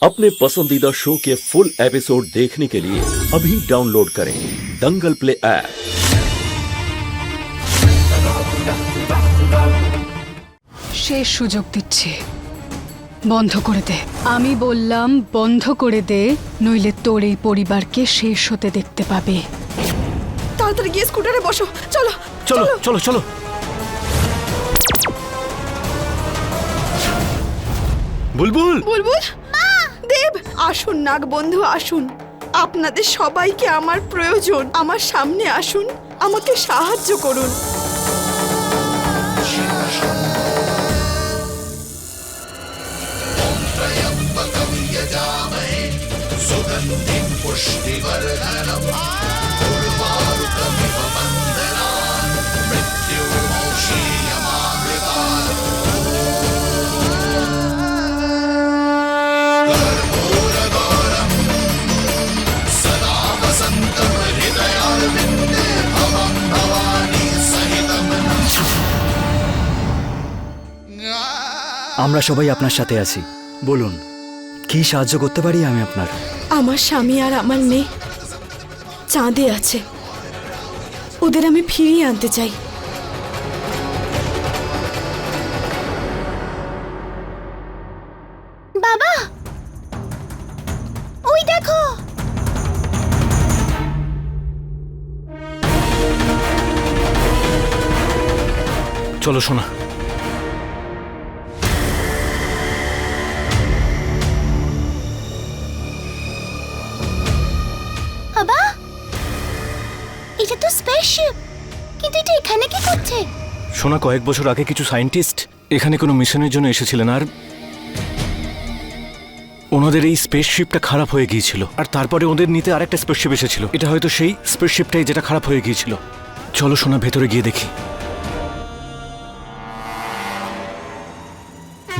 अपने पसंदीदा शो के फुल एपिसोड देखने के लिए अभी डाउनलोड करें दंगल प्ले ऐप। শেষ সুযোগ দিচ্ছি, বন্ধ করে দে। আমি বললাম বন্ধ করে দে, নইলে তোর এই পরিবারকে শেষ হতে দেখতে পাবে। তাড়াতাড়ি গিয়ে স্কুটারে বসো, চলো চলো চলো চলো। বুলবুল, বুলবুল, দেব, আসুন নাগ বন্ধু, আসুন। আপনাদের সবাইকে আমার প্রয়োজন। আমার সামনে আসুন, আমাকে সাহায্য করুন। আমরা সবাই আপনার সাথে আছি। বলুন, কি সাহায্য করতে পারি আমি আপনার? আমার স্বামী আর আমার মেয়ে চাঁদে আছে, ওদের আমি ফিরিয়ে আনতে চাই। বাবা, ওই দেখো। চলো শোনা। বাবা, এটা তো স্পেসশিপ, কিন্তু এটা এখানে কি করছে? শোনা, কয়েক বছর আগে কিছু সায়েন্টিস্ট এখানে কোনো মিশনের জন্য এসেছিলেন, আর ওনাদের এই স্পেসশিপটা খারাপ হয়ে গিয়েছিল, আর তারপরে ওদের নিতে আরেকটা স্পেসশিপ এসেছিল। এটা হয়তো সেই স্পেসশিপটাই যেটা খারাপ হয়ে গিয়েছিল। চলো শোনা, ভেতরে গিয়ে দেখি।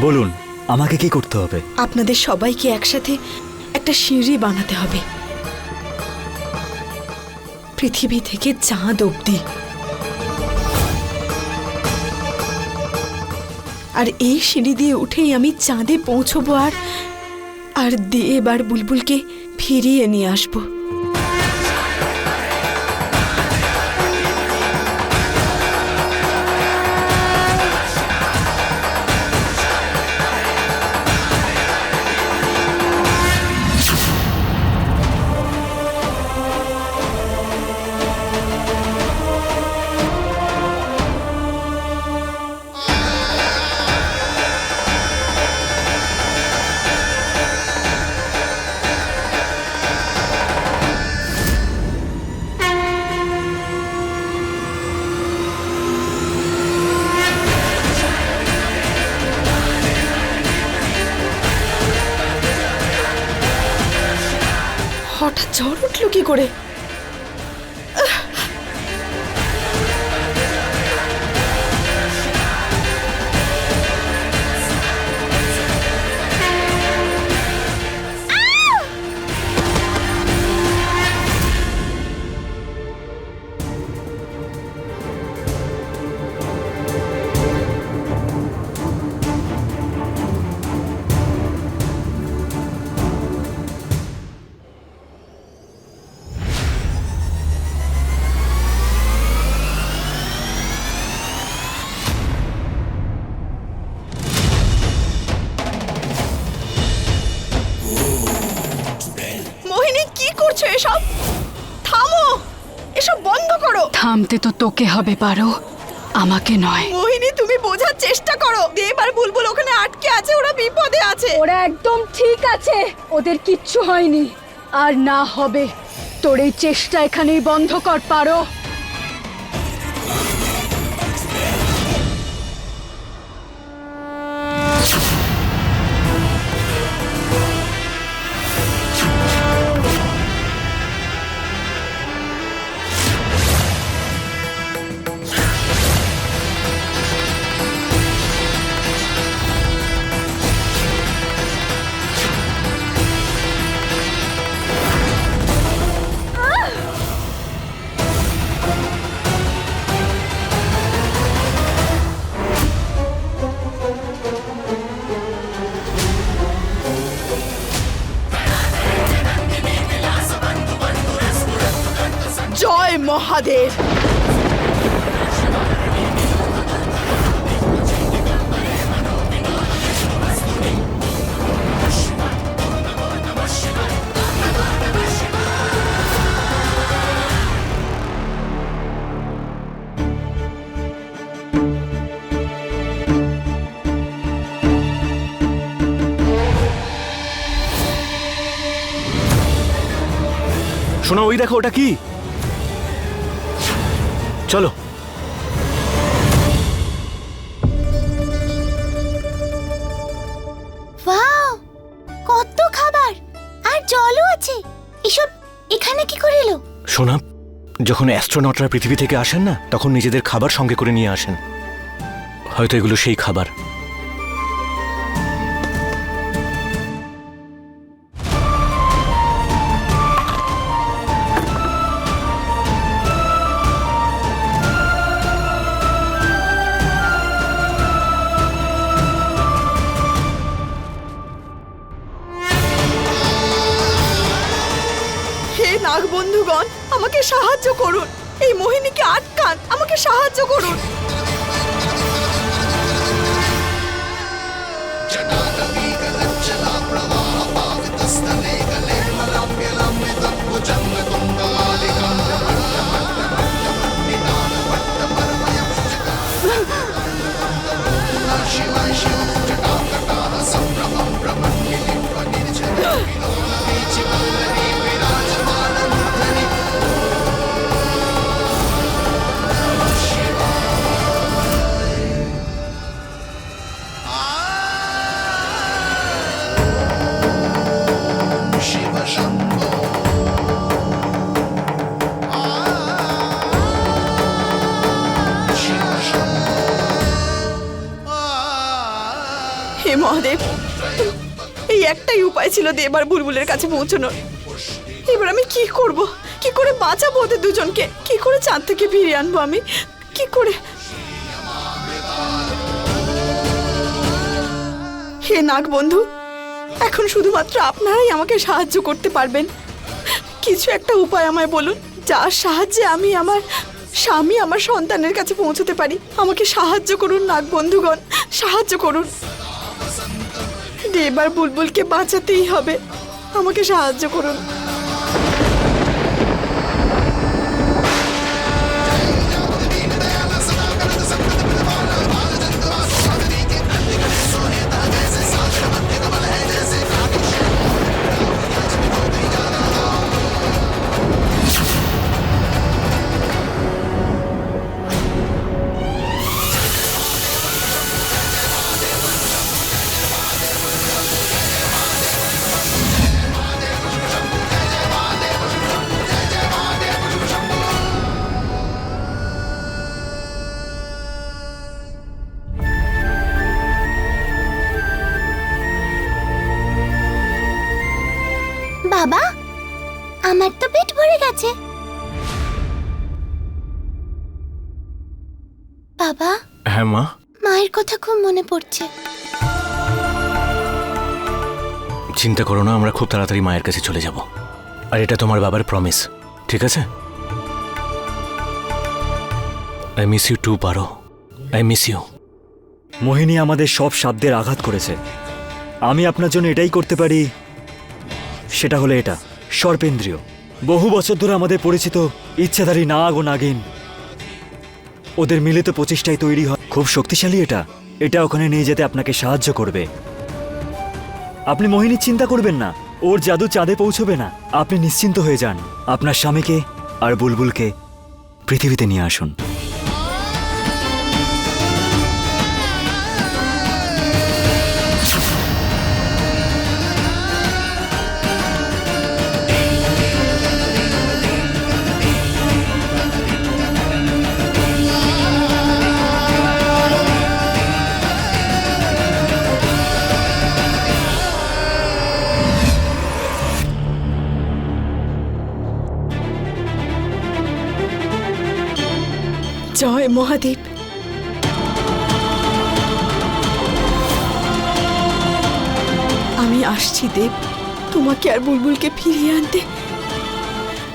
বলুন, আমাকে কি করতে হবে? আপনাদের সবাইকে একসাথে একটা সিঁড়ি বানাতে হবে, পৃথিবী থেকে চাঁদ অবধি। আর এই সিঁড়ি দিয়ে উঠেই আমি চাঁদে পৌঁছবো, আর দেব আর বুলবুলকে ফিরিয়ে নিয়ে আসবো। হঠাৎ ঝড় উঠলো কি করে? এসব থামো, এসব বন্ধ করো। থামতে তো তোকে হবে, পারো, আমাকে নয়। মোহিনী, তুমি বোঝার চেষ্টা করো। দেব আর বুলবুল ওখানে আটকে আছে, ওরা বিপদে আছে। ওরা একদম ঠিক আছে, ওদের কিচ্ছু হয়নি, আর না হবে। তোর এই চেষ্টা এখানেই বন্ধ কর, পারো। জয় মহাদেব। শোনো, ওই দেখো, ওটা কি? চলো। ওয়াও, কত খাবার আর জলও আছে। এসব এখানে কি করে এলো? সোনা, যখন অ্যাস্ট্রোনটরা পৃথিবী থেকে আসেন না, তখন নিজেদের খাবার সঙ্গে করে নিয়ে আসেন। হয়তো এগুলো সেই খাবার। হে নাগ বন্ধুগণ, আমাকে সাহায্য করুন, এই মোহিনীকে আটকান, আমাকে সাহায্য করুন। হে মহাদেব, এই একটাই উপায় ছিল দেব আর বুলবুলের কাছে পৌঁছানোর। এবার আমি কি করব? কি করে বাঁচাবো ওদের দুজনকে? কি করে চাঁদ থেকে ফিরিয়ে আনবো আমি? কি করে? হে নাগ বন্ধু, এখন শুধুমাত্র আপনারাই আমাকে সাহায্য করতে পারবেন। কিছু একটা উপায় আমায় বলুন, যার সাহায্যে আমি আমার স্বামী, আমার সন্তানের কাছে পৌঁছতে পারি। আমাকে সাহায্য করুন নাগ বন্ধুগণ, সাহায্য করুন। দেব আর বুলবুলকে বাঁচাতেই হবে, আমাকে সাহায্য করুন। বাবা, আমার তো পেট ভরে গেছে। বাবা, হ্যাঁ মা। মায়ের কথা খুব মনে পড়ছে। চিন্তা করো না, আমরা খুব তাড়াতাড়ি মায়ের কাছে চলে যাব। আর এটা তোমার বাবার প্রমিস, ঠিক আছে? আই মিস ইউ টু পারো, আই মিস ইউ। মোহিনী আমাদের সব শব্দের আঘাত করেছে। আমি আপনার জন্য এটাই করতে পারি, সেটা হলো এটা, সর্পেন্দ্রীয়। বহু বছর ধরে আমাদের পরিচিত ইচ্ছাধারী নাগ ও নাগিন, ওদের মিলিত প্রচেষ্টায় তৈরি হয়। খুব শক্তিশালী এটা। এটা ওখানে নিয়ে যেতে আপনাকে সাহায্য করবে। আপনি মোহিনীর চিন্তা করবেন না, ওর জাদু চাঁদে পৌঁছবে না। আপনি নিশ্চিন্ত হয়ে যান। আপনার স্বামীকে আর বুলবুলকে পৃথিবীতে নিয়ে আসুন। জয় মহাদেব। আমি আসছি দেব, তোমাকে আর বুলবুলকে ফিরিয়ে আনতে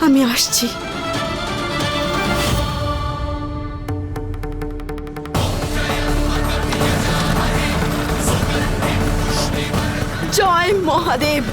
আমি আসছি। জয় মহাদেব।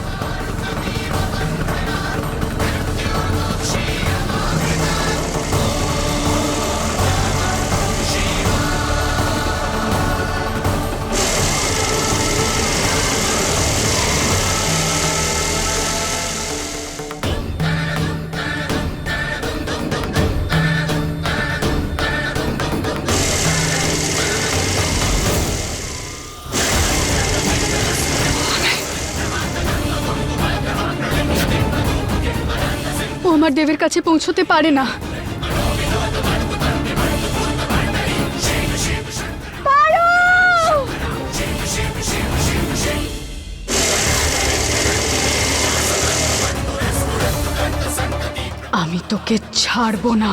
ও আমার দেবের কাছে পৌঁছতে পারে না। আমি তোকে ছাড়বো না।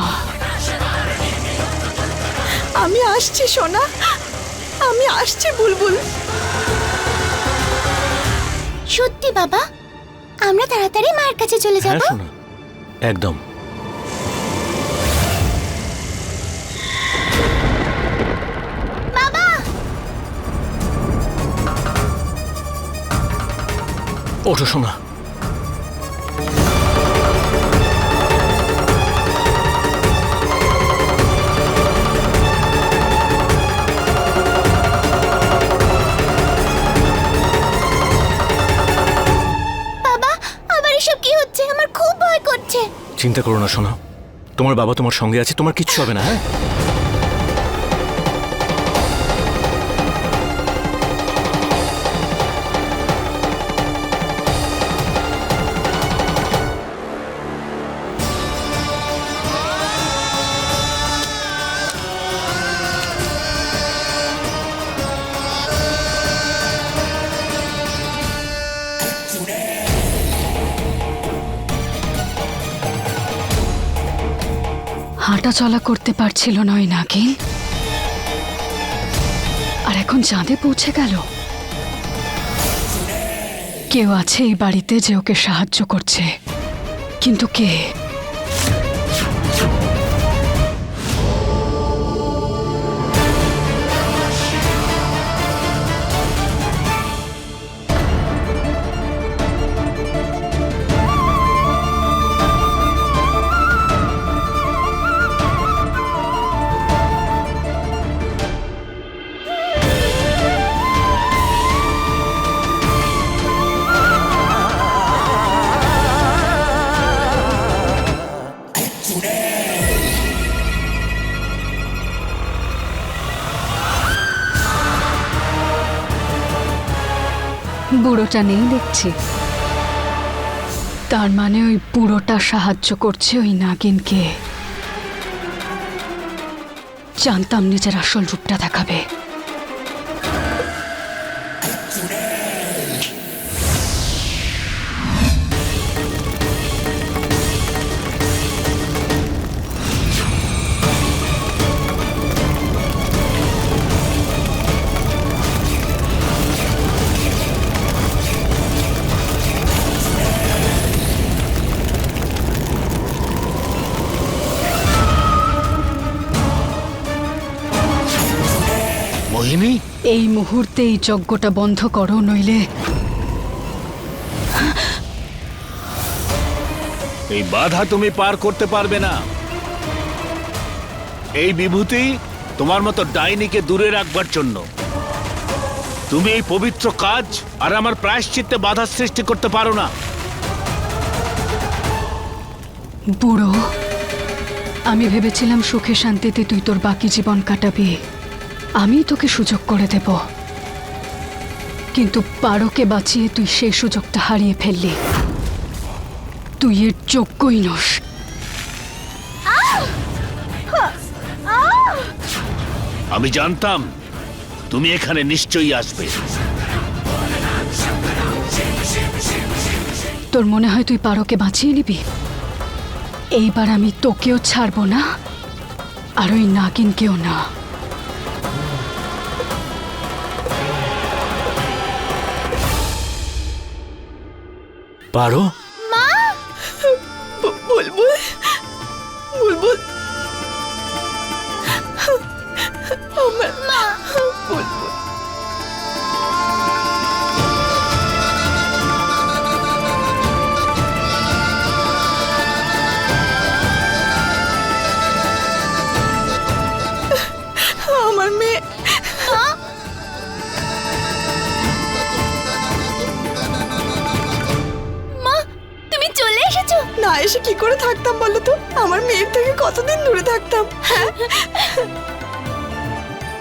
আমি আসছি সোনা, আমি আসছি বুলবুল। সত্যি বাবা, আমরা তাড়াতাড়ি মায়ের কাছে চলে যাব। হ্যাঁ শোনা, একদম। বাবা, ওঠো শোনা। বাবা, আবার এসব কি হচ্ছে? আমার খুব ভয় করছে। চিন্তা করো না শোনা, তোমার বাবা তোমার সঙ্গে আছে, তোমার কিচ্ছু হবে না। হ্যাঁ, হাঁটা চলা করতে পারছিল না ওই নাগিন, আর এখন চাঁদে পৌঁছে গেল। কেউ আছে এই বাড়িতে যে ওকে সাহায্য করছে, কিন্তু কে? বুড়োটা নেই দেখছি, তার মানে ওই বুড়োটা সাহায্য করছে ওই নাগিনকে। জানতাম নিজের আসল রূপটা দেখাবে। মোহিনী, এই মুহূর্তে এই যজ্ঞটা বন্ধ করো, নইলে এই বাধা তুমি পার করতে পারবে না। এই বিভূতি তোমার মতো ডাইনিকে দূরে রাখবার জন্য। তুমি এই পবিত্র কাজ আর আমার প্রায়শ্চিত্তে বাধা সৃষ্টি করতে পারো না। বুড়ো, আমি ভেবেছিলাম সুখে শান্তিতে তুই তোর বাকি জীবন কাটাবি, আমি তোকে সুযোগ করে দেব, কিন্তু পারোকে বাঁচিয়ে তুই সেই সুযোগটা হারিয়ে ফেললি। তুই এর যোগ্যই নস। আমি জানতাম তুমি এখানে নিশ্চয়ই আসবে। তোর মনে হয় তুই পারোকে বাঁচিয়ে নিবি? এইবার আমি তোকেও ছাড়বো না, আর ওই নাগিনকেও না। পারো? বুলবুল, বুলবুল, আমার মা। বুলবুল, এসে কি করে থাকতাম বলো তো? আমার মেয়ের থেকে কতদিন দূরে থাকতাম। হ্যাঁ,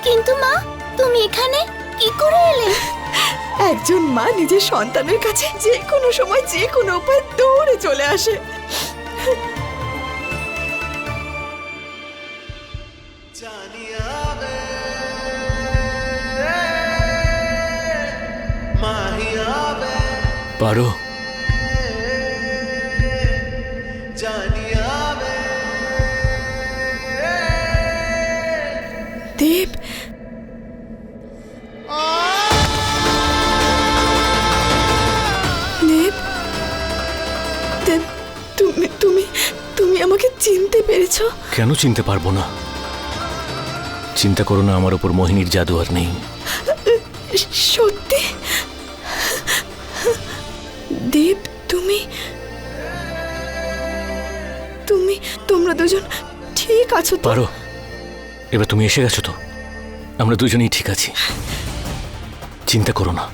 কিন্তু মা, তুমি এখানে কি করে এলে? একজন মা নিজের সন্তানের কাছে যে কোনো সময় যে কোনো উপায় দৌড়ে চলে আসে। পারো। দেব, দেব, দেব, তুমি তুমি তুমি আমাকে চিনতে পেরেছো? কেন চিনতে পারবো না? চিন্তা করো না, আমার উপর মোহিনীর জাদু আর নেই। সত্যি? দেব, তুমি তুমি তোমরা দুজন ঠিক আছো তো? পারো, এবার তুমি এসে গেছো তো? আমরা দুজনেই ঠিক আছি, চিন্তা করো না।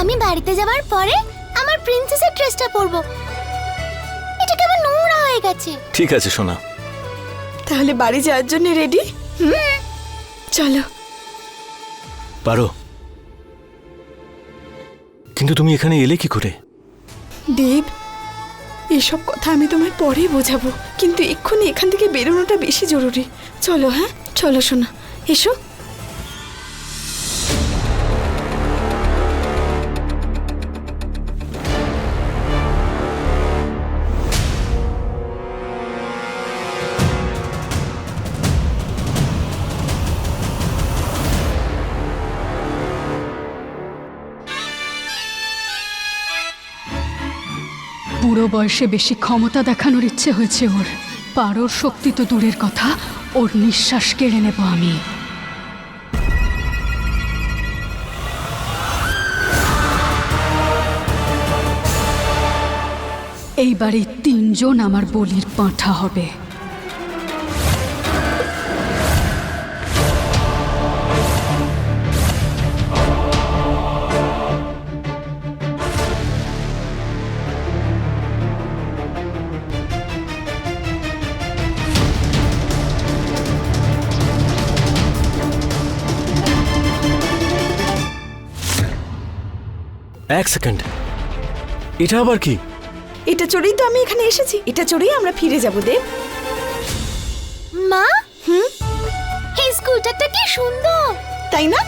আমি বাড়িতে যাওয়ার পরে আমার প্রিন্সেসের ড্রেসটা পরবো। এটা কেমন নোংরা হয়ে গেছে। ঠিক আছে সোনা। তাহলে বাড়ি যাওয়ার জন্য রেডি? চলো। পারো, কিন্তু তুমি এখানে এলে কি করে? দেব, এসব কথা আমি তোমায় পরে বোঝাবো, কিন্তু এক্ষুনি এখান থেকে বেরোনোটা বেশি জরুরি। চলো। হ্যাঁ চলো শোনা, এসো। বুড়ো বয়সে বেশি ক্ষমতা দেখানোর ইচ্ছে হয়েছে ওর। পারোর শক্তি তো দূরের কথা, ওর নিঃশ্বাস কেড়ে নেব আমি। এইবারে 3 জন আমার বলির পাঁঠা হবে। এক সেকেন্ড, এটা আবার কি? এটা চড়েই তো আমি এখানে এসেছি, এটা চড়েই আমরা ফিরে যাব। দেব, মা, এই স্কুটারটা কি সুন্দর, তাই না?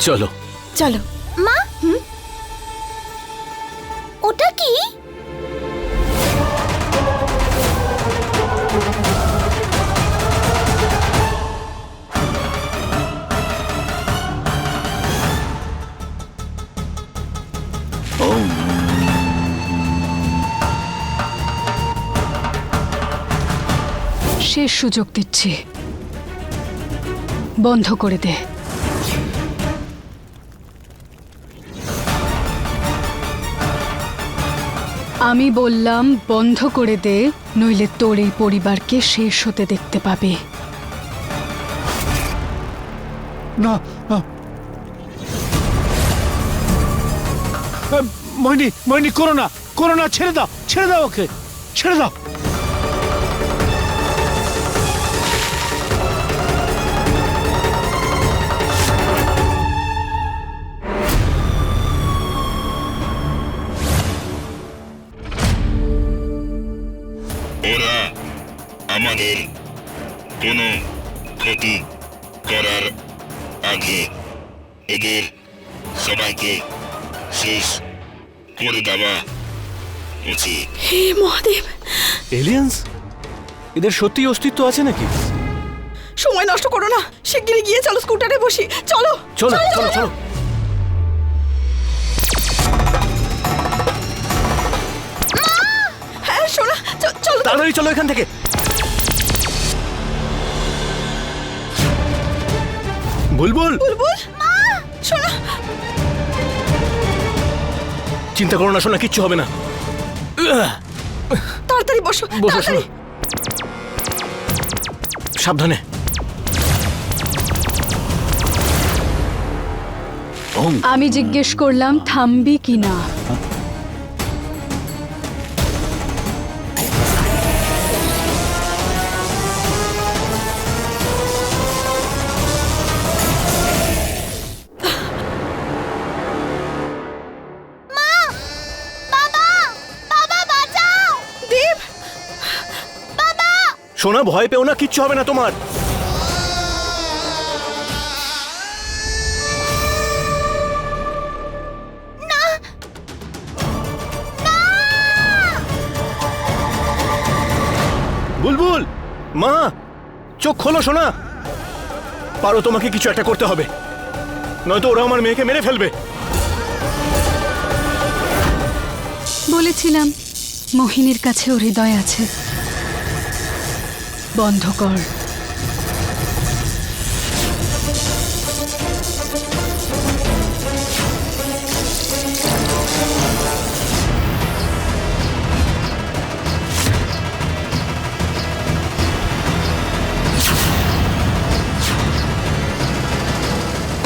চলো চলো। মা। ওটা কি? শেষ সুযোগ দিচ্ছি, বন্ধ করে দে। আমি বললাম বন্ধ করে দে, নইলে তোর এই পরিবারকে শেষ হতে দেখতে পাবে। না, মোহিনী, মোহিনী, করো না, করো না, ছেড়ে দাও, ছেড়ে দাও ওকে, ছেড়ে দাও। ওরা আমাদের কোনো ক্ষতি করার আগে এদের সবাইকে শেষ করে দেওয়া উচিত। হে মহাদেব, এলিয়েন্স? এদের সত্যি অস্তিত্ব আছে নাকি? সময় নষ্ট করো না, শিগগিরই গিয়ে চলো স্কুটারে বসি। চলো চলো চলো চলো। হ্যাঁ শোনা, চলো। তাড়াতাড়ি চলো এখান থেকে। বুলবুল, বুলবুল, শোনা। চিন্তা করো না সোনা, কিচ্ছু হবে না। তাড়াতাড়ি বসো, বসো তাড়াতাড়ি। সোনা, সাবধানে। আমি জিজ্ঞেস করলাম থামবি কি না। দেব, সোনা ভয় পেও না, কিচ্ছু হবে না তোমার। বুলবুল, মা, চোখ খোলো সোনা। পারো, তোমাকে কিছু একটা করতে হবে, নয়তো ওরা আমার মেয়েকে মেরে ফেলবে। বলেছিলাম মোহিনীর কাছেও হৃদয় আছে। বন্ধ কর।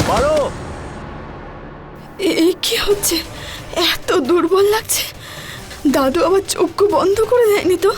পারো। এই কি হচ্ছে? এত দুর্বল লাগছে। দাদু আবার চোখ বন্ধ করে দেয়নি তো?